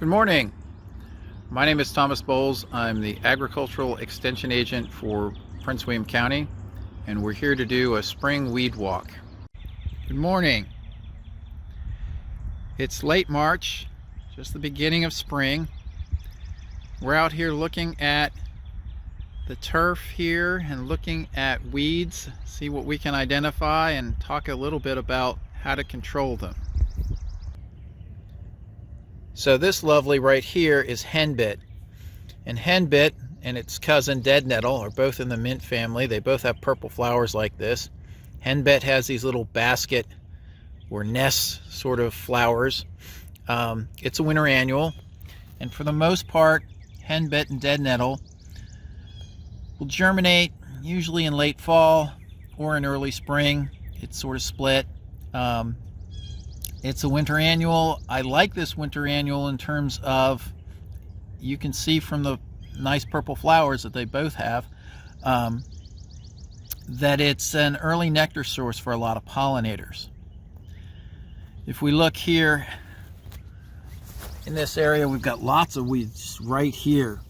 Good morning. My name is Thomas Bowles. I'm the Agricultural Extension Agent for Prince William County, and we're here to do a spring weed walk. Good morning. It's late March, just the beginning of spring. We're out here looking at the turf here and looking at weeds, see what we can identify and talk a little bit about how to control them. So this lovely right here is henbit, and henbit and its cousin dead nettle are both in the mint family. They both have purple flowers like this. Henbit has these little basket or nest sort of flowers. It's a winter annual, and for the most part henbit and dead nettle will germinate usually in late fall or in early spring. It's sort of split. It's a winter annual. I like this winter annual in terms of, you can see from the nice purple flowers that they both have, that it's an early nectar source for a lot of pollinators. If we look here in this area, we've got lots of weeds right here.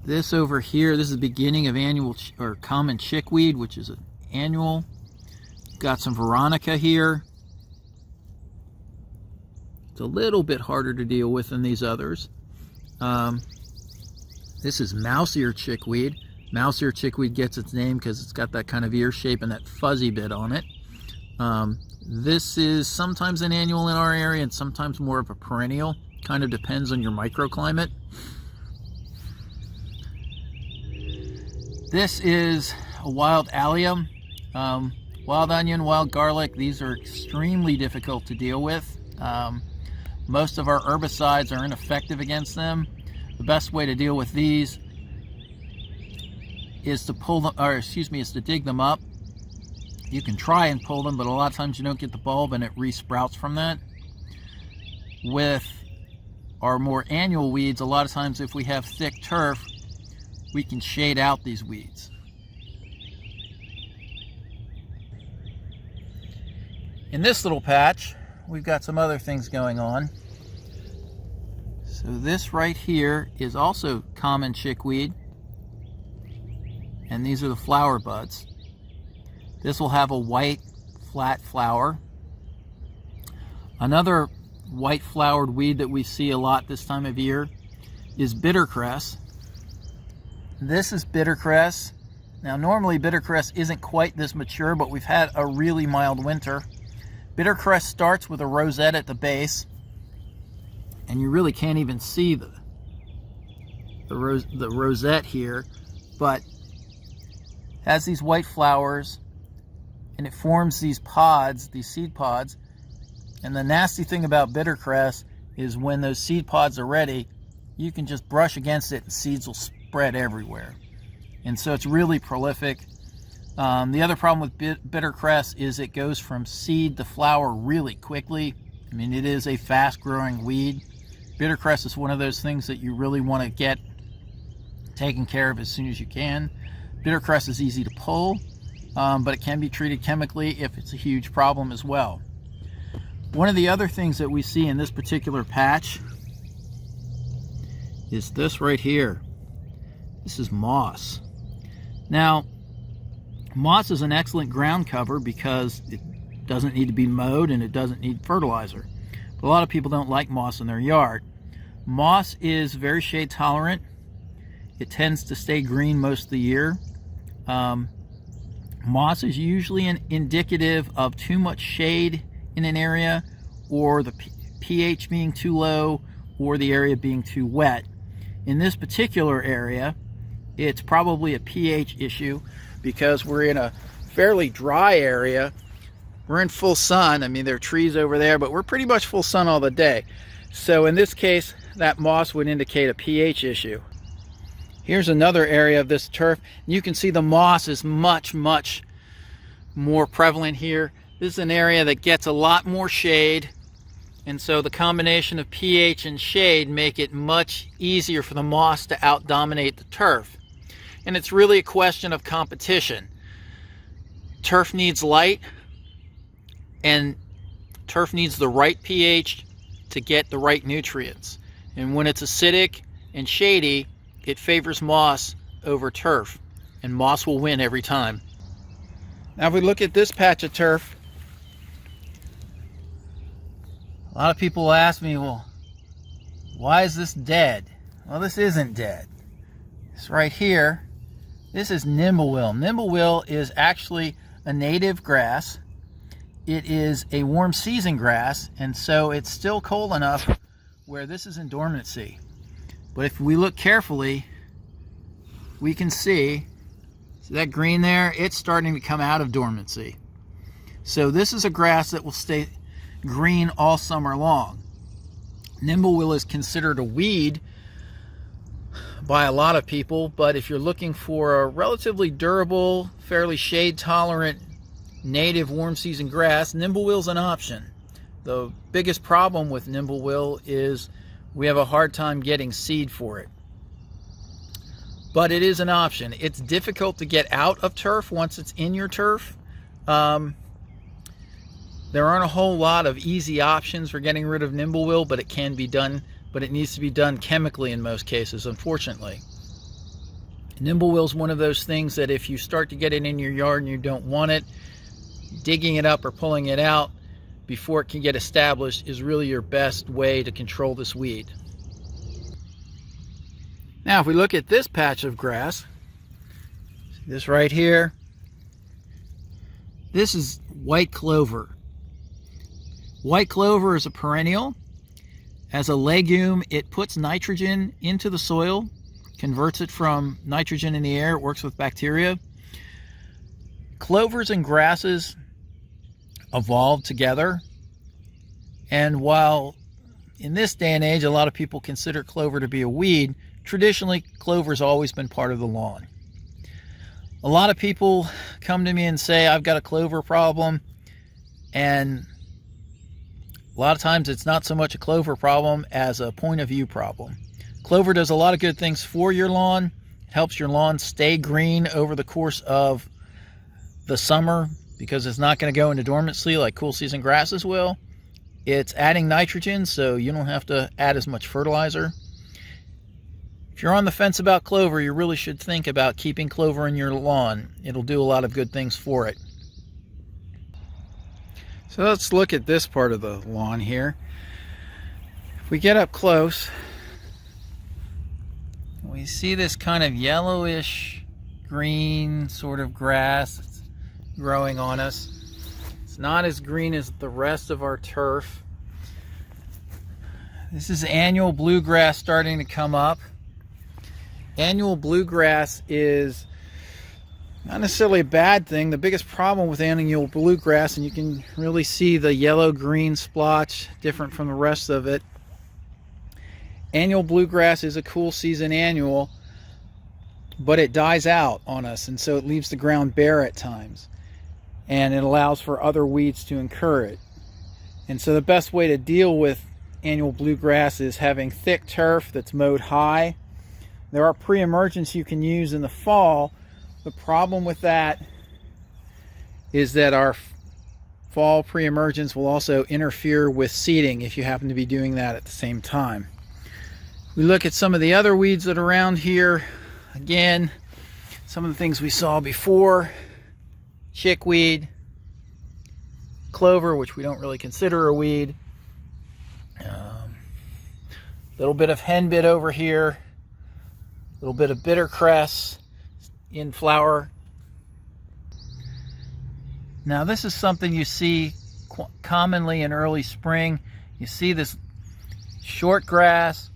This over here, this is the beginning of annual or common chickweed, which is an annual. Got some veronica here. It's a little bit harder to deal with than these others. This is mouse ear chickweed. Mouse ear chickweed gets its name because it's got that kind of ear shape and that fuzzy bit on it. This is sometimes an annual in our area and sometimes more of a perennial. Kind of depends on your microclimate. This is a wild allium. Wild onion, wild garlic, these are extremely difficult to deal with. Most of our herbicides are ineffective against them. The best way to deal with these is to pull them, or excuse me, is to dig them up. You can try and pull them, but a lot of times you don't get the bulb and it re-sprouts from that. With our more annual weeds, a lot of times if we have thick turf, we can shade out these weeds. In this little patch, we've got some other things going on. So this right here is also common chickweed, and these are the flower buds. This will have a white flat flower. Another white flowered weed that we see a lot this time of year is bittercress. This is bittercress. Now normally bittercress isn't quite this mature, but we've had a really mild winter. Bittercress starts with a rosette at the base, and you really can't even see the rosette here, but has these white flowers, and it forms these pods, these seed pods. And the nasty thing about bittercress is when those seed pods are ready, you can just brush against it and seeds will spread everywhere. And so it's really prolific. The other problem with bittercress is it goes from seed to flower really quickly. I mean, it is a fast-growing weed. Bittercress is one of those things that you really want to get taken care of as soon as you can. Bittercress is easy to pull, but it can be treated chemically if it's a huge problem as well. One of the other things that we see in this particular patch is this right here. This is moss. Now, moss is an excellent ground cover because it doesn't need to be mowed and it doesn't need fertilizer. But a lot of people don't like moss in their yard. Moss is very shade tolerant. It tends to stay green most of the year. Moss is usually indicative of too much shade in an area, or the pH being too low, or the area being too wet. In this particular area, it's probably a pH issue because we're in a fairly dry area. We're in full sun. I mean, there are trees over there, but we're pretty much full sun all the day. So in this case, that moss would indicate a pH issue. Here's another area of this turf. You can see the moss is much, much more prevalent here. This is an area that gets a lot more shade, and so the combination of pH and shade make it much easier for the moss to out-dominate the turf. And it's really a question of competition. Turf needs light, and turf needs the right pH to get the right nutrients. And when it's acidic and shady, it favors moss over turf, and moss will win every time. Now if we look at this patch of turf, a lot of people ask me, well, why is this dead? Well, this isn't dead. It's right here. This is nimblewill. Nimblewill is actually a native grass. It is a warm season grass, and so it's still cold enough where this is in dormancy. But if we look carefully, we can see that green there, it's starting to come out of dormancy. So this is a grass that will stay green all summer long. Nimblewill is considered a weed by a lot of people, but if you're looking for a relatively durable, fairly shade tolerant native warm season grass, nimblewill's an option. The biggest problem with nimblewill is we have a hard time getting seed for it. But it is an option. It's difficult to get out of turf once it's in your turf. There aren't a whole lot of easy options for getting rid of nimblewill, but it can be done, but it needs to be done chemically in most cases, unfortunately. Nimblewill is one of those things that if you start to get it in your yard and you don't want it, digging it up or pulling it out before it can get established is really your best way to control this weed. Now if we look at this patch of grass, this right here, this is white clover. White clover is a perennial. As a legume, it puts nitrogen into the soil, converts it from nitrogen in the air, it works with bacteria. Clovers and grasses evolved together, and while in this day and age a lot of people consider clover to be a weed, traditionally clover's always been part of the lawn. A lot of people come to me and say, I've got a clover problem, and a lot of times it's not so much a clover problem as a point of view problem. Clover does a lot of good things for your lawn. It helps your lawn stay green over the course of the summer because it's not going to go into dormancy like cool season grasses will. It's adding nitrogen, so you don't have to add as much fertilizer. If you're on the fence about clover, you really should think about keeping clover in your lawn. It'll do a lot of good things for it. So let's look at this part of the lawn here. If we get up close, we see this kind of yellowish green sort of grass that's growing on us. It's not as green as the rest of our turf. This is annual bluegrass starting to come up. Annual bluegrass is not necessarily a bad thing. The biggest problem with annual bluegrass, and you can really see the yellow-green splotch different from the rest of it. Annual bluegrass is a cool season annual, but it dies out on us, and so it leaves the ground bare at times. And it allows for other weeds to incur it. And so the best way to deal with annual bluegrass is having thick turf that's mowed high. There are pre-emergents you can use in the fall. The problem with that is that our fall pre-emergence will also interfere with seeding if you happen to be doing that at the same time. We look at some of the other weeds that are around here. Again, some of the things we saw before. Chickweed, clover, which we don't really consider a weed. Little bit of henbit over here. A little bit of bittercress in flower. Now this is something you see commonly in early spring. You see this short grass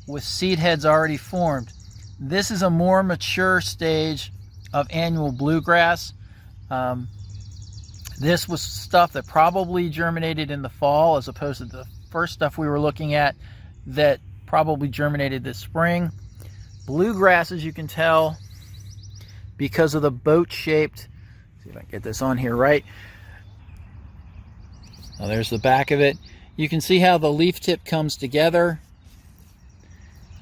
with seed heads already formed. This is a more mature stage of annual bluegrass. This was stuff that probably germinated in the fall as opposed to the first stuff we were looking at that probably germinated this spring. Bluegrass, as you can tell, because of the boat-shaped, see if I can get this on here right. Now there's the back of it. You can see how the leaf tip comes together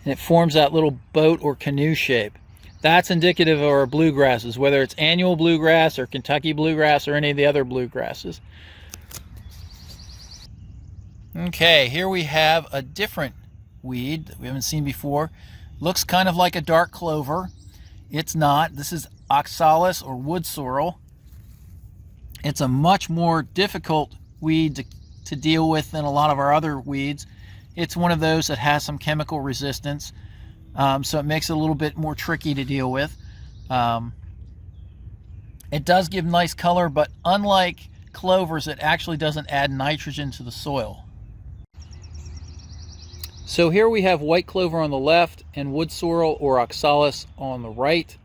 and it forms that little boat or canoe shape. That's indicative of our bluegrasses, whether it's annual bluegrass or Kentucky bluegrass or any of the other bluegrasses. Okay, here we have a different weed that we haven't seen before. Looks kind of like a dark clover. It's not. This is oxalis or wood sorrel. It's a much more difficult weed to deal with than a lot of our other weeds. It's one of those that has some chemical resistance, so it makes it a little bit more tricky to deal with. It does give nice color, but unlike clovers, it actually doesn't add nitrogen to the soil. So here we have white clover on the left and wood sorrel or oxalis on the right.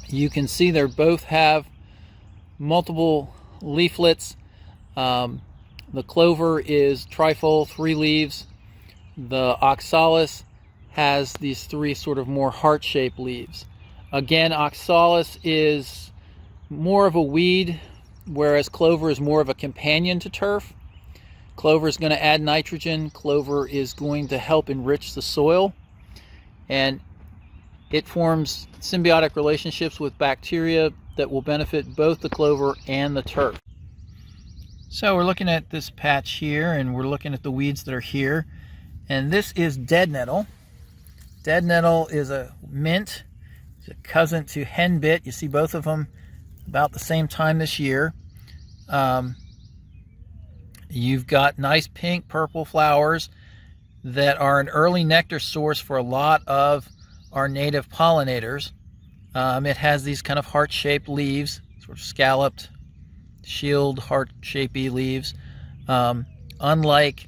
You can see they both have multiple leaflets. The clover is trifold, 3 leaves. The oxalis has these 3 sort of more heart-shaped leaves. Again, oxalis is more of a weed, whereas clover is more of a companion to turf. Clover is going to add nitrogen. Clover is going to help enrich the soil, and it forms symbiotic relationships with bacteria that will benefit both the clover and the turf. So we're looking at this patch here, and we're looking at the weeds that are here, and this is dead nettle. Dead nettle is a mint. It's a cousin to henbit. You see both of them about the same time this year. You've got nice pink purple flowers that are an early nectar source for a lot of our native pollinators. It has these kind of heart-shaped leaves, sort of scalloped, shield, heart-shapey leaves. Unlike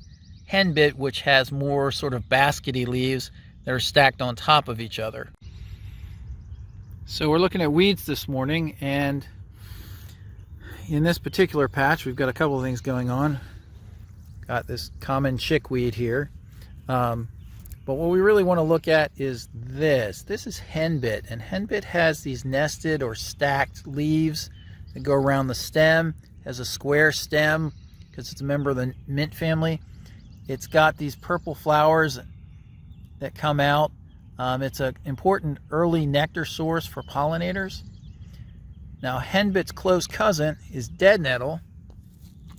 henbit, which has more sort of baskety leaves that are stacked on top of each other. So we're looking at weeds this morning, and in this particular patch we've got a couple of things going on. Got this common chickweed here, but what we really want to look at is this. This is henbit, and henbit has these nested or stacked leaves that go around the stem. It has a square stem because it's a member of the mint family. It's got these purple flowers that come out. It's an important early nectar source for pollinators. Now, henbit's close cousin is dead nettle,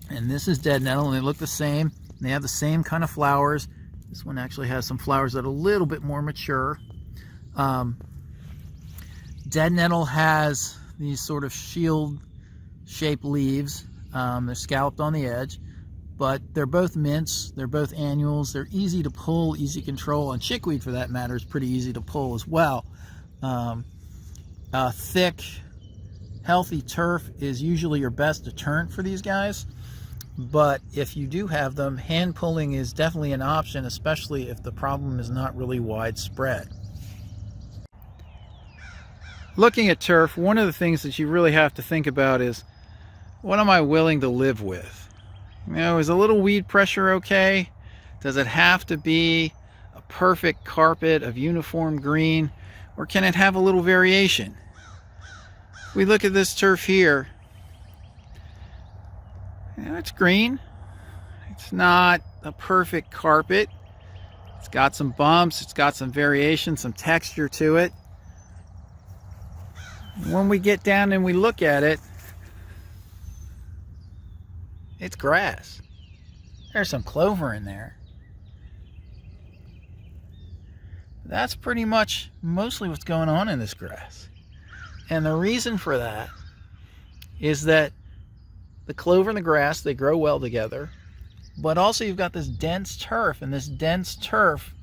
and this is dead nettle, and they look the same. And they have the same kind of flowers. This one actually has some flowers that are a little bit more mature. Dead nettle has these sort of shield-shaped leaves. They're scalloped on the edge, but they're both mints. They're both annuals. They're easy to pull, easy to control, and chickweed, for that matter, is pretty easy to pull as well. Thick, healthy turf is usually your best deterrent for these guys, but if you do have them, hand pulling is definitely an option, especially if the problem is not really widespread. Looking at turf, one of the things that you really have to think about is, what am I willing to live with? You know, is a little weed pressure okay? Does it have to be a perfect carpet of uniform green, or can it have a little variation? We look at this turf here. You know, it's green. It's not a perfect carpet. It's got some bumps. It's got some variation, some texture to it. When we get down and we look at it, it's grass. There's some clover in there. That's pretty much mostly what's going on in this grass. And the reason for that is that the clover and the grass, they grow well together, but also you've got this dense turf, and this dense turf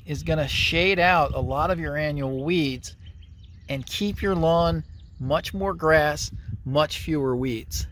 is going to shade out a lot of your annual weeds and keep your lawn much more grass, much fewer weeds.